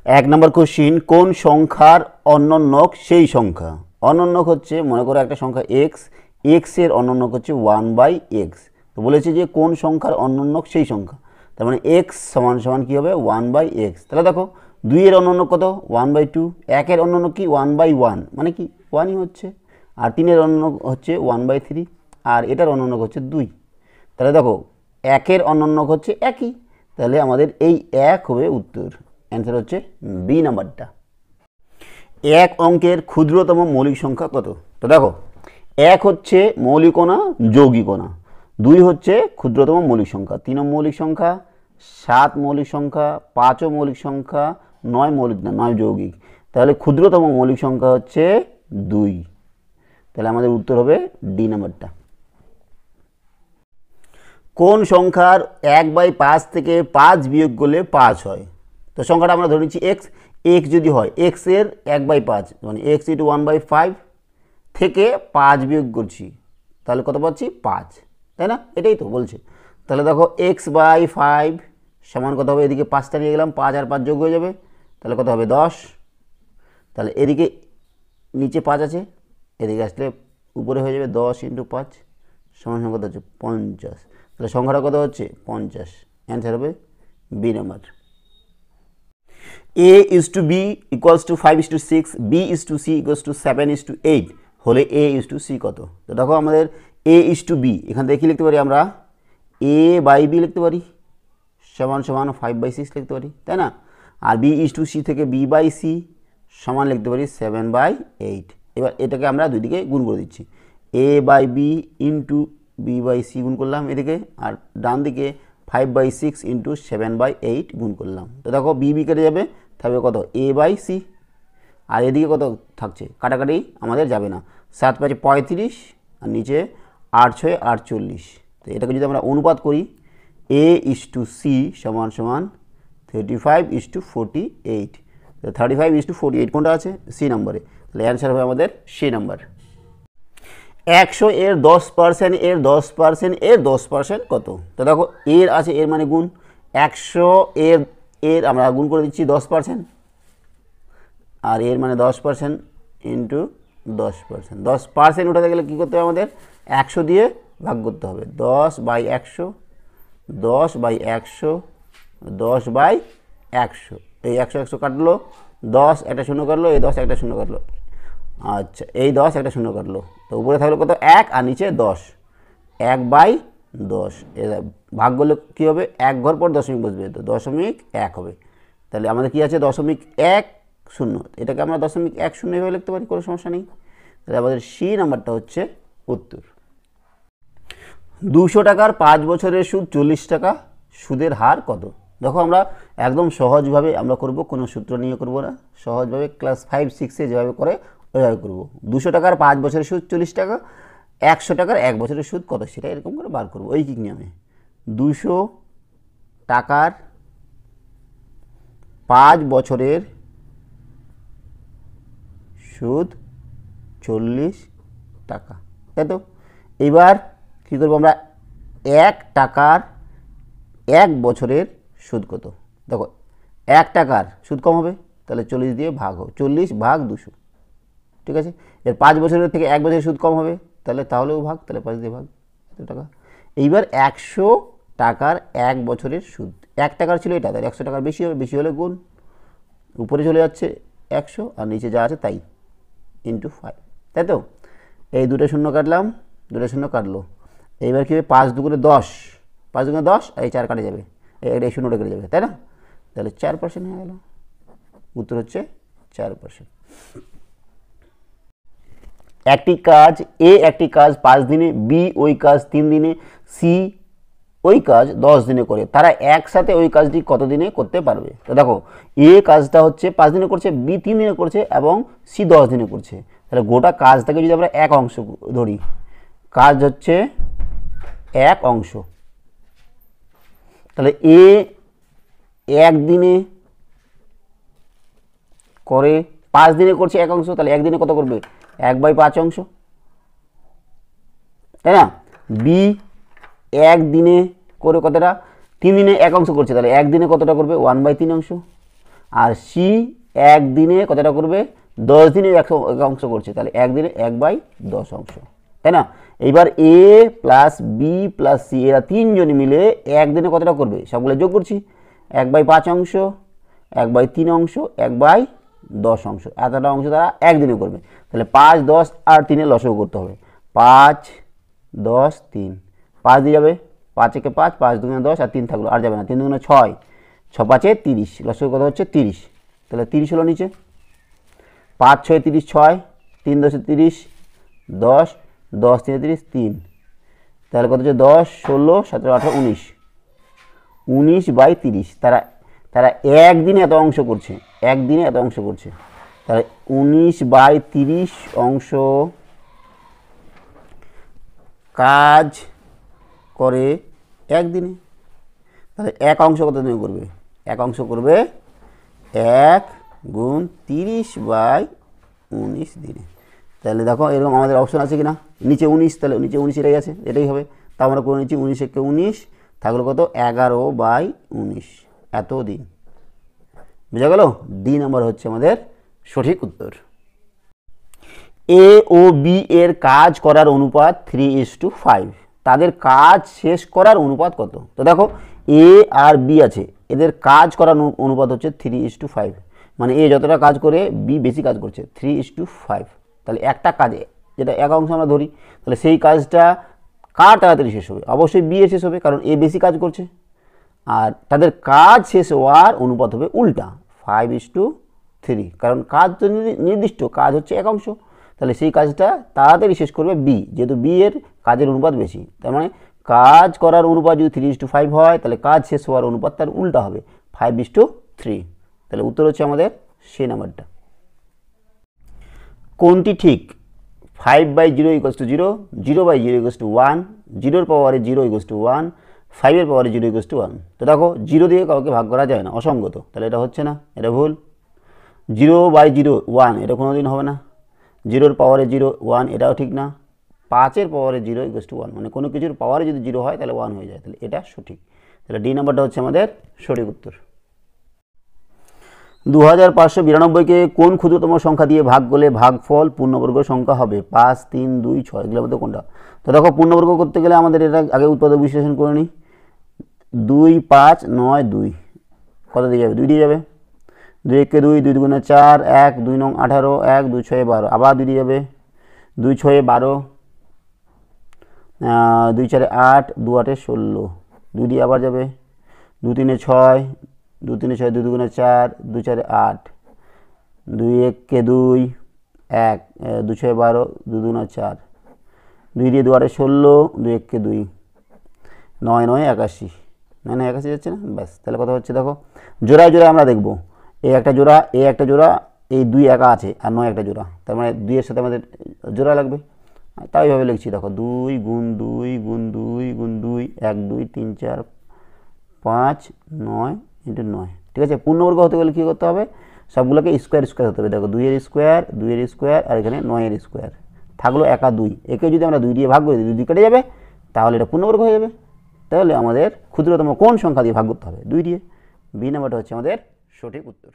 এক নম্বর কোশ্চিন, কোন সংখ্যার অনন্যক সেই সংখ্যা? অনন্যক হচ্ছে, মনে করো একটা সংখ্যা এক্স, এক্সের অনন্যক হচ্ছে 1/x। তো বলেছে যে কোন সংখ্যার অনন্যক সেই সংখ্যা, তার মানে এক্স সমান সমান কী হবে 1/x। তাহলে দেখো 2-এর অনন্যক কত 1/2, 1-এর অনন্যক কি 1/1 মানে কি 1ই হচ্ছে, আর 3-এর অনন্যক হচ্ছে 1/3, আর এটার অনন্যক হচ্ছে 2। তাহলে দেখো 1-এর অনন্যক হচ্ছে একই, তাহলে আমাদের এই 1 হবে উত্তর। অ্যান্সার হচ্ছে বি নাম্বারটা। এক অঙ্কের ক্ষুদ্রতম মৌলিক সংখ্যা কত? তো দেখো 1 হচ্ছে মৌলিক না যৌগিক না, 2 হচ্ছে ক্ষুদ্রতম মৌলিক সংখ্যা, 3 মৌলিক সংখ্যা, 7 মৌলিক সংখ্যা, 5 মৌলিক সংখ্যা, 9 মৌলিক না 9 যৌগিক। তাহলে ক্ষুদ্রতম মৌলিক সংখ্যা হচ্ছে 2। তাহলে আমাদের উত্তর হবে ডি নাম্বারটা। কোন সংখ্যার 1/5 থেকে 5 বিয়োগ করলে 5 হয়? তো সংখ্যাটা আমরা ধরে নিচ্ছি এক্স, এক্স যদি হয় এক্সের 1/5 মানে এক্স ইন্টু 1/5 থেকে 5 বিয়োগ করছি, তাহলে কত পাচ্ছি 5, তাই না? এটাই তো বলছে। তাহলে দেখো x/5 সমান কত হবে, এদিকে 5টা নিয়ে গেলাম, 5 আর 5 যোগ হয়ে যাবে, তাহলে কত হবে 10। তাহলে এদিকে নিচে 5 আছে, এদিকে আসলে উপরে হয়ে যাবে 10 × 5 সমান কত হচ্ছে 50। তাহলে সংখ্যাটা কত হচ্ছে 50। অ্যান্সার হবে বি নাম্বার। a/b = 5/6, b/c = 7/8 হলে a/c কত? তো দেখো আমাদের a/b এখান থেকে কী লিখতে পারি আমরা, a/b লিখতে পারি সমান সমান 5/6 লিখতে পারি, তাই না? আর b/c থেকে b/c সমান লিখতে পারি 7/8। এবার এটাকে আমরা দুই দিকে গুণ করে দিচ্ছি, a/b ইন্টু b/c গুণ করলাম এদিকে, আর ডান দিকে 5/6 ইন্টু 7/8 গুণ করলাম। তো দেখো b কেটে যাবে, থাকবে কত a/c, আর এদিকে কত থাকছে, কাটাকাটি আমাদের যাবে না, 7×5 = 35, আর নিচে 8×6 = 48। তো এটাকে যদি আমরা অনুপাত করি a/c সমান সমান 35:48। তো 35:48 কোনটা আছে, সি নম্বরে, তাহলে অ্যান্সার হবে আমাদের সি নাম্বার। 100 এর 10% এর 10% এর 10% কত? তো দেখো এর আছে, এর মানে গুণ, 100 এর আমরা গুণ করে দিচ্ছি 10%, আর এর মানে 10% ইন্টু 10%। 10% উঠাতে গেলে কী করতে হবে আমাদের, 100 দিয়ে ভাগ করতে হবে, 10/100, 10/100, 10/100। এই 100 100 কাটলো, 10 একটা শূন্য কাটলো, এই 10 একটা শূন্য কাটলো, আচ্ছা এই 10 একটা শূন্য কাটলো, তো উপরে থাকলো কত 1, আর নিচে 10, 1/10। ভাগ করলে কী হবে, 1 ঘর পর দশমিক বসবে, তো 0.1 হবে। তাহলে আমাদের কী আছে 0.10, এটাকে আমরা 0.10 এভাবে লিখতে পারি, কোনো সমস্যা নেই। তাহলে আমাদের সি নাম্বারটা হচ্ছে উত্তর। 200 টাকার 5 বছরের সুদ 40 টাকা, সুদের হার কত? দেখো আমরা একদম সহজভাবে আমরা করব, কোনো সূত্র নিয়ে করব না, সহজভাবে ক্লাস 5-6-এ যেভাবে করে ওইভাবে করব। 200 টাকার 5 বছরের সুদ 40 টাকা, 100 টাকার 1 বছরের সুদ কত, সেটা এরকম করে বার করবো ঐকিক নিয়মে। 200 টাকার 5 বছরের সুদ 40 টাকা, তাই তো? এবার কী করবো আমরা, 1 টাকার 1 বছরের সুদ কত? দেখো 1 টাকার সুদ কম হবে, তাহলে 40 দিয়ে ভাগ হবে, 40/200, ঠিক আছে? এর 5 বছরের থেকে 1 বছরের সুদ কম হবে, তাহলেও ভাগ, তাহলে 5 দিয়ে ভাগ, 100 টাকা। এইবার 100 টাকার 1 বছরের সুদ, 1 টাকার ছিল এটা, তাহলে 100 টাকার বেশি হবে, বেশি হলে গুণ, উপরে চলে যাচ্ছে 100, আর নিচে যা আছে তাই, ইন্টু 5, তাই তো? এই দুটো শূন্য কাটলাম, দুটো শূন্য কাটলো, এইবার কী হবে 5 2 × 10, 5 2 × 10, আর এই 4 কাটে যাবে, এই শূন্যটা কেটে যাবে, তাই না? তাহলে 4% হয়ে গেল, উত্তর হচ্ছে 4%। একটি কাজ একটি কাজ 5 দিনে, বি ওই কাজ 3 দিনে, সি ওই কাজ 10 দিনে করে, তারা একসাথে ওই কাজটি কত দিনে করতে পারবে? তো দেখো কাজটা হচ্ছে 5 দিনে করছে, বি 3 দিনে করছে, এবং সি 10 দিনে করছে। তাহলে গোটা কাজটাকে যদি আমরা এক অংশ ধরি, কাজ হচ্ছে এক অংশ, তাহলে একদিনে করে, 5 দিনে করছে এক অংশ, তাহলে একদিনে কত করবে 1/5 অংশ, তাই না? বি একদিনে করে কতটা, 3 দিনে এক অংশ করছে, তাহলে একদিনে কতটা করবে 1/3 অংশ। আর সি একদিনে কতটা করবে, 10 দিনে এক অংশ করছে, তাহলে একদিনে 1/10 অংশ, তাই না? এইবার এ প্লাস বি প্লাস সি এরা তিনজন মিলে একদিনে কতটা করবে, সবগুলো যোগ করছি, 1/5 অংশ, 1/3 অংশ, 1/10 অংশ, এতটা অংশ তারা একদিনে করবে। তাহলে 5, 10 আর 3 লসগু করতে হবে। 5, 10, 3, 5 দিয়ে যাবে, 5 একে 5, 5 দুগুণে 10 আর 3 থাকলো, আর যাবে না, 3 দুগুণে 6, 6 5 30, লসগু কত হচ্ছে 30, তাহলে 30 হলো নিচে। 5 6 30, 6, 3 10 30, 10, 10 3 30, 3, তাহলে কত হচ্ছে 10 16 17 18 19, 19/30, তারা একদিনে এত অংশ করছে, একদিনে এত অংশ করছে, তাহলে 19/30 অংশ কাজ করে একদিনে। তাহলে এক অংশ কত দিনে করবে, এক অংশ করবে 1 গুণ 30/19 দিনে। তাহলে দেখো এরকম আমাদের অপশন আছে কিনা, নিচে 19, তাহলে নিচে 19 এটাই আছে, এটাই হবে। তা আমরা করে নিচ্ছি 19 একে 19, থাকলো কত 11/19, এত দিন। বুঝা গেল? ডি নাম্বার হচ্ছে আমাদের সঠিক উত্তর। এ ও বি এর কাজ করার অনুপাত 3:5, তাদের কাজ শেষ করার অনুপাত কত? তো দেখো এ আর বি আছে, এদের কাজ করার অনুপাত হচ্ছে 3:5, মানে এ যতটা কাজ করে বি বেশি কাজ করছে, 3:5। তাহলে একটা কাজে, যেটা এক অংশ আমরা ধরি, তাহলে সেই কাজটা কার তাড়াতাড়ি শেষ হবে? অবশ্যই বি এর শেষ হবে, কারণ এ বেশি কাজ করছে। আর তাদের কাজ শেষ হওয়ার অনুপাত হবে উল্টা, 5:3, কারণ কাজ তো নির্দিষ্ট, কাজ হচ্ছে এক অংশ, তাহলে সেই কাজটা তাড়াতাড়ি শেষ করবে বি, যেহেতু বি এর কাজের অনুপাত বেশি। তার মানে কাজ করার অনুপাত যদি 3:5 হয়, তাহলে কাজ শেষ হওয়ার অনুপাত তার উল্টা হবে, 5:3। তাহলে উত্তর হচ্ছে আমাদের সেই নাম্বারটা। কোনটি ঠিক? 5/0 = 0, 0/0 = 1, 0-র পাওয়ারে 0 = 1, 5-এর পাওয়ারে 0 = 1। তো দেখো 0 দিয়ে কাউকে ভাগ করা যায় না, অসঙ্গত, তাহলে এটা হচ্ছে না, এটা ভুল। 0/0 1, এটা কোনো দিন হবে না। 0-র পাওয়ারে 0 1, এটাও ঠিক না। 5-এর পাওয়ারে 0 = 1, মানে কোনো কিছুর পাওয়ারে যদি 0 হয় তাহলে 1 হয়ে যায়, তাহলে এটা সঠিক। তাহলে ডি নাম্বারটা হচ্ছে আমাদের সঠিক উত্তর। 2592-কে কোন ক্ষুদ্রতম সংখ্যা দিয়ে ভাগ করলে ভাগফল পূর্ণবর্গ সংখ্যা হবে? 5 3 2 6, এগুলোর মধ্যে কোনটা? তো দেখো পূর্ণবর্গ করতে গেলে আমাদের এটা আগে উৎপাদক বিশ্লেষণ করে নিই। 2 5 9 2, কত দিয়ে যাবে? 2 দিয়ে যাবে। 2 একে 2, 2 দুগুণে 4, 1 2 9 18, 1 2 6 12, আবার 2 দিয়ে যাবে। 2 6 12, 2 4 8, 2 8 16, 2 দিয়ে আবার যাবে। 2 3 6, 2 3 6, 2 দুগুণে 4, 2 4 8, 2 একে 2, 1 2 6 12, 2 দুগুণে 4, 2 দিয়ে 2 8 16, 2 একে 2, 9 9 81, 9 9 81 যাচ্ছে না, ব্যাস। তাহলে কথা হচ্ছে দেখো জোড়ায় জোড়ায় আমরা দেখবো, এই একটা জোড়া, এই একটা জোড়া, এই 2 একা আছে আর 9 একটা জোড়া, তার মানে 2 এর সাথে আমাদের জোড়া লাগবে, তাই এইভাবে লিখছি। দেখো 2 গুণ 2 গুণ 2 গুণ 2, 1 2 3 4 5 9 × 9, ঠিক আছে। পূর্ণবর্গ হতে গেলে কী করতে হবে? সবগুলোকে স্কোয়ার স্কোয়ার হতে হবে। দেখো 2 এর স্কোয়ার, 2 এর স্কোয়ার, আর এখানে 9 এর স্কোয়ার, থাকলো একা 2, একে যদি আমরা 2 দিয়ে ভাগ করে দিই 2 কেটে যাবে, তাহলে এটা পূর্ণবর্গ হয়ে যাবে। তাহলে আমাদের ক্ষুদ্রতম কোন সংখ্যা দিয়ে ভাগ করতে হবে? 2 দিয়ে। বি নাম্বারটা হচ্ছে আমাদের সঠিক উত্তর।